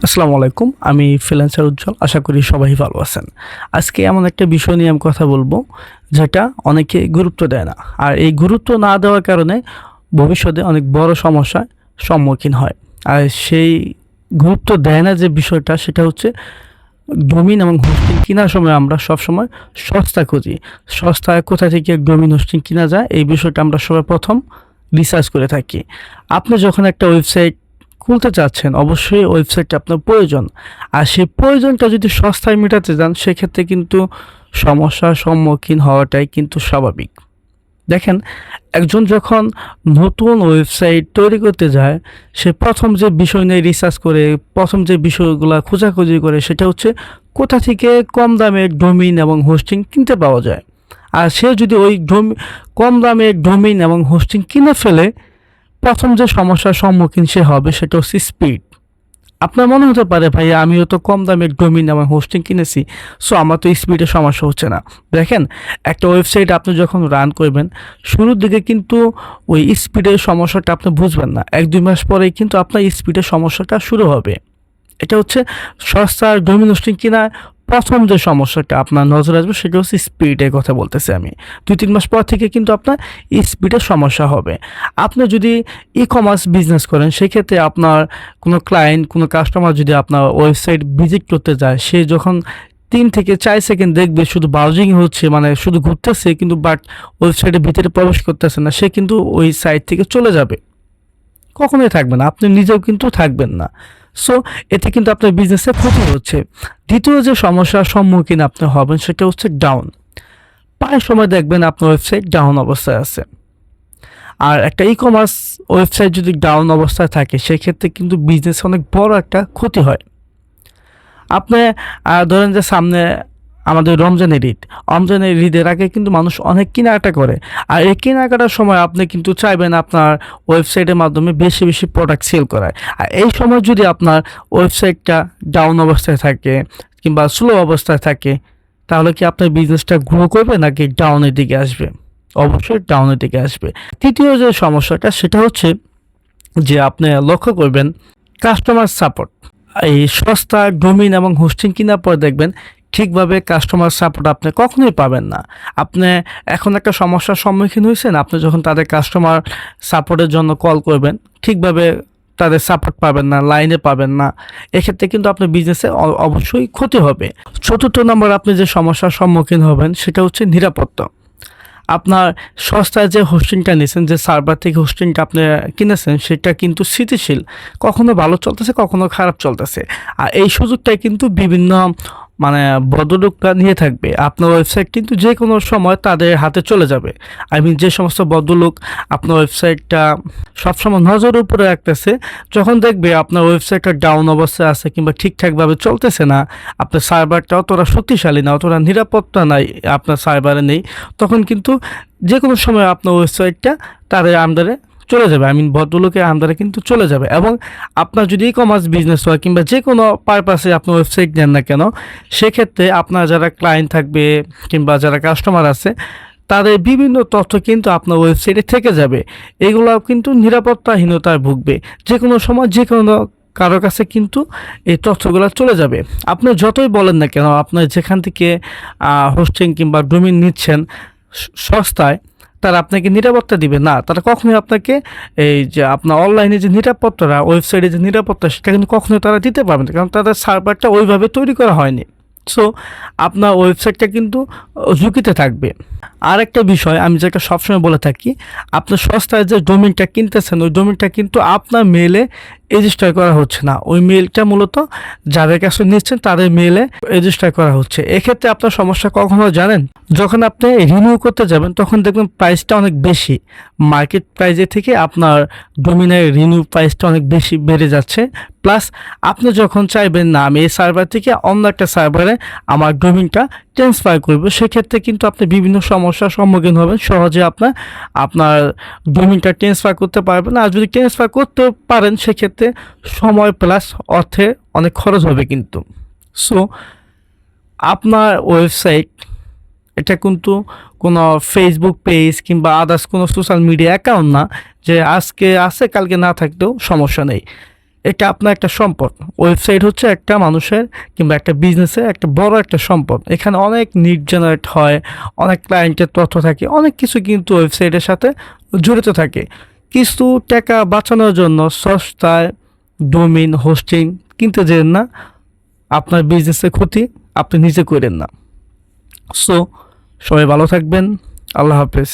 আসসালামু আলাইকুম। আমি ফ্রিল্যান্সার উজ্জ্বল। আশা করি সবাই ভালো আছেন। আজকে এমন একটা বিষয় নিয়ে আমি কথা বলবো, যেটা অনেকে গুরুত্ব দেয় না। আর এই গুরুত্ব না দেওয়ার কারণে ভবিষ্যতে অনেক বড় সমস্যার সম্মুখীন হয়। আর সেই গুরুত্ব দেয় না যে বিষয়টা, সেটা হচ্ছে ডোমিন এবং হোস্টিং কেনার সময় আমরা সবসময় সস্তা খুঁজি। সস্তায় কোথা থেকে ডোমিন হোস্টিং কেনা যায়, এই বিষয়টা আমরা সবাই প্রথম রিসার্চ করে থাকি। আপনি যখন একটা ওয়েবসাইট খুলতে চাচ্ছেন, অবশ্যই ওয়েবসাইটটা আপনার প্রয়োজন। আর সেই প্রয়োজনটা যদি সস্তায় মেটাতে যান, সেক্ষেত্রে কিন্তু সমস্যার সম্মুখীন হওয়াটাই কিন্তু স্বাভাবিক। দেখেন, একজন যখন নতুন ওয়েবসাইট তৈরি করতে যায়, সে প্রথম যে বিষয় নিয়ে রিসার্চ করে, প্রথম যে বিষয়গুলো খোঁজাখুঁজি করে, সেটা হচ্ছে কোথা থেকে কম দামে ডোমিন এবং হোস্টিং কিনতে পাওয়া যায়। আর সে যদি ওই কম দামে ডোমিন এবং হোস্টিং কিনে ফেলে, প্রথম যে সমস্যার সম্মুখীন সে হবে সেটা হচ্ছে স্পিড। আপনার মনে হতে পারে, ভাই আমিও তো কম দামে ডোমিন এবং হোস্টিং কিনেছি, সো আমার তো স্পিডের সমস্যা হচ্ছে না। দেখেন, একটা ওয়েবসাইট আপনি যখন রান করবেন, শুরুর দিকে কিন্তু ওই স্পিডের সমস্যাটা আপনি বুঝবেন না। 1-2 মাস পরেই কিন্তু আপনার স্পিডের সমস্যাটা শুরু হবে। এটা হচ্ছে সস্তার ডোমিন হোস্টিং কিনা প্রথম যে সমস্যাটা আপনার নজরে আসবে, সেটা হচ্ছে স্পিডের কথা বলতেছি আমি। 2-3 মাস পর থেকে কিন্তু আপনার স্পিডের সমস্যা হবে। আপনি যদি ই কমার্স বিজনেস করেন, সেক্ষেত্রে আপনার কোনো ক্লায়েন্ট, কোনো কাস্টমার যদি আপনার ওয়েবসাইট ভিজিট করতে যায়, সে যখন 3 থেকে 4 সেকেন্ড দেখবে শুধু ব্রাউজিং হচ্ছে, মানে শুধু ঘুরতেছে, কিন্তু বাট ওয়েবসাইটের ভিতরে প্রবেশ করতেছে না, সে কিন্তু ওই সাইট থেকে চলে যাবে, কখনোই থাকবে না। আপনি নিজেও কিন্তু থাকবেন না। সো এতে কিন্তু আপনার বিজনেসে ক্ষতি হচ্ছে। দ্বিতীয় যে সমস্যার সম্মুখীন আপনি হবেন, সেটা হচ্ছে ডাউন। প্রায় সময় দেখবেন আপনার ওয়েবসাইট ডাউন অবস্থায় আছে। আর একটা ই কমার্স ওয়েবসাইট যদি ডাউন অবস্থায় থাকে, সেক্ষেত্রে কিন্তু বিজনেসে অনেক বড় একটা ক্ষতি হয়। আপনি ধরেন যে সামনে আমাদের রমজানের ঈদের আগে কিন্তু মানুষ অনেক কেনাকাটা করে। আর এই কেনাকাটার সময় আপনি কিন্তু চাইবেন আপনার ওয়েবসাইটের মাধ্যমে বেশি বেশি প্রোডাক্ট সেল করায়। আর এই সময় যদি আপনার ওয়েবসাইটটা ডাউন অবস্থায় থাকে কিংবা স্লো অবস্থায় থাকে, তাহলে কি আপনার বিজনেসটা গ্রো করবে নাকি ডাউনের দিকে আসবে? অবশ্যই ডাউনের দিকে আসবে। তৃতীয় যে সমস্যাটা, সেটা হচ্ছে যে আপনি লক্ষ্য করবেন কাস্টমার সাপোর্ট। এই সস্তা ডোমিন এবং হোস্টিং কেনার পর দেখবেন ঠিকভাবে কাস্টমার সাপোর্ট আপনি কখনোই পাবেন না। আপনি এখন একটা সমস্যার সম্মুখীন হয়েছেন, আপনি যখন তাদের কাস্টমার সাপোর্টের জন্য কল করবেন, ঠিকভাবে তাদের সাপোর্ট পাবেন না, লাইনে পাবেন না। এক্ষেত্রে কিন্তু আপনার বিজনেসে অবশ্যই ক্ষতি হবে। চতুর্থ নম্বর আপনি যে সমস্যার সম্মুখীন হবেন, সেটা হচ্ছে নিরাপত্তা। আপনার সস্তায় যে হোস্টিংটা নিয়েছেন, যে সার্ভার থেকে হোস্টিংটা আপনি কিনেছেন, সেটা কিন্তু স্থিতিশীল, কখনো ভালো চলতেছে, কখনো খারাপ চলতেছে। আর এই সুযোগটাই কিন্তু বিভিন্ন ভদ্রলোকরা নিয়ে থাকবে। আপনার ওয়েবসাইট কিন্তু যে কোনো সময় তাদের হাতে চলে যাবে। যে সমস্ত ভদ্রলোক আপনার ওয়েবসাইটটা সবসময় নজরের উপরে রাখতেছে, যখন দেখবে আপনার ওয়েবসাইটটা ডাউন অবস্থায় আছে কিংবা ঠিকঠাকভাবে চলতেছে না, আপনার সার্ভারটা অতটা শক্তিশালী না, অতটা নিরাপত্তা নাই, আপনার সার্ভারে নেই, তখন কিন্তু যে কোনো সময় আপনার ওয়েবসাইটটা তাদের আন্ডারে চলে যাবে। ভদ্রলোকের আন্ডারে কিন্তু চলে যাবে। এবং আপনার যদি ই কমার্স বিজনেস হয় কিংবা যে কোনো পারপাসে আপনি ওয়েবসাইট নেন না কেন, সেক্ষেত্রে আপনার যারা ক্লায়েন্ট থাকবে কিংবা যারা কাস্টমার আছে, তাদের বিভিন্ন তথ্য কিন্তু আপনার ওয়েবসাইটে থেকে যাবে। এগুলো কিন্তু নিরাপত্তাহীনতায় ভুগবে। যে কোনো সময় যে কোনো কারোর কাছে কিন্তু এই তথ্যগুলো চলে যাবে। আপনি যতই বলেন না কেন, আপনার যেখান থেকে হোস্টিং কিংবা ডোমিন নিচ্ছেন সস্তায়, তারা আপনাকে নিরাপত্তা দিবে না। তারা কখনোই আপনাকে এই যে আপনার অনলাইনে যে নিরাপত্তাটা, ওয়েবসাইটে যে নিরাপত্তা, সেটা কিন্তু কখনোই তারা দিতে পারবে না, কারণ তাদের সার্ভারটা ওইভাবে তৈরি করা হয়নি। সো আপনার ওয়েবসাইটটা কিন্তু ঝুঁকিতে থাকবে। আর একটা বিষয় আমি যেটা সবসময় বলে থাকি, আপনার সস্তায় যে ডোমেইনটা কিনতেছেন, ওই ডোমেইনটা কিন্তু আপনার মেলে রেজিস্টার করা হচ্ছে না। ওই মেলটা মূলত যাদের কাছে নিচ্ছেন তাদের মেলে রেজিস্টার করা হচ্ছে। এক্ষেত্রে আপনার সমস্যা কখনো জানেন, যখন আপনি রিনিউ করতে যাবেন, তখন দেখবেন প্রাইসটা অনেক বেশি, মার্কেট প্রাইসের থেকে আপনার ডোমিনের রিনিউ প্রাইসটা অনেক বেশি বেড়ে যাচ্ছে। প্লাস আপনি যখন চাইবেন না আমি এই সার্ভার থেকে অন্য একটা সার্ভারে আমার ডোমিনটা ট্রান্সফার করব, সেক্ষেত্রে কিন্তু আপনি বিভিন্ন সমস্যার সম্মুখীন হবেন। সহজে আপনার ডোমিনটা ট্রান্সফার করতে পারবেন না। আর যদি ট্রান্সফার করতে পারেন, সেক্ষেত্রে সময় প্লাস অর্থের অনেক খরচ হবে কিন্তু। সো আপনার ওয়েবসাইট এটা কিন্তু কোনো ফেসবুক পেজ কিংবা আদার্স কোনো সোশ্যাল মিডিয়া অ্যাকাউন্ট না, যে আজকে আছে কালকে না থাকলেও সমস্যা নেই। এটা আপনার একটা সম্পদ। ওয়েবসাইট হচ্ছে একটা মানুষের কিংবা একটা বিজনেসের একটা বড় একটা সম্পদ। এখানে অনেক নিড জেনারেট হয়, অনেক ক্লায়েন্টের তথ্য থাকে, অনেক কিছু কিন্তু ওয়েবসাইটের সাথে জড়িত থাকে। কিছু টাকা বাঁচানোর জন্য সস্তায় ডোমেইন হোস্টিং কিনতে যেন না, আপনার বিজনেসের ক্ষতি আপনি নিজে করেন না। সো সবাই ভালো থাকবেন। আল্লাহ হাফেজ।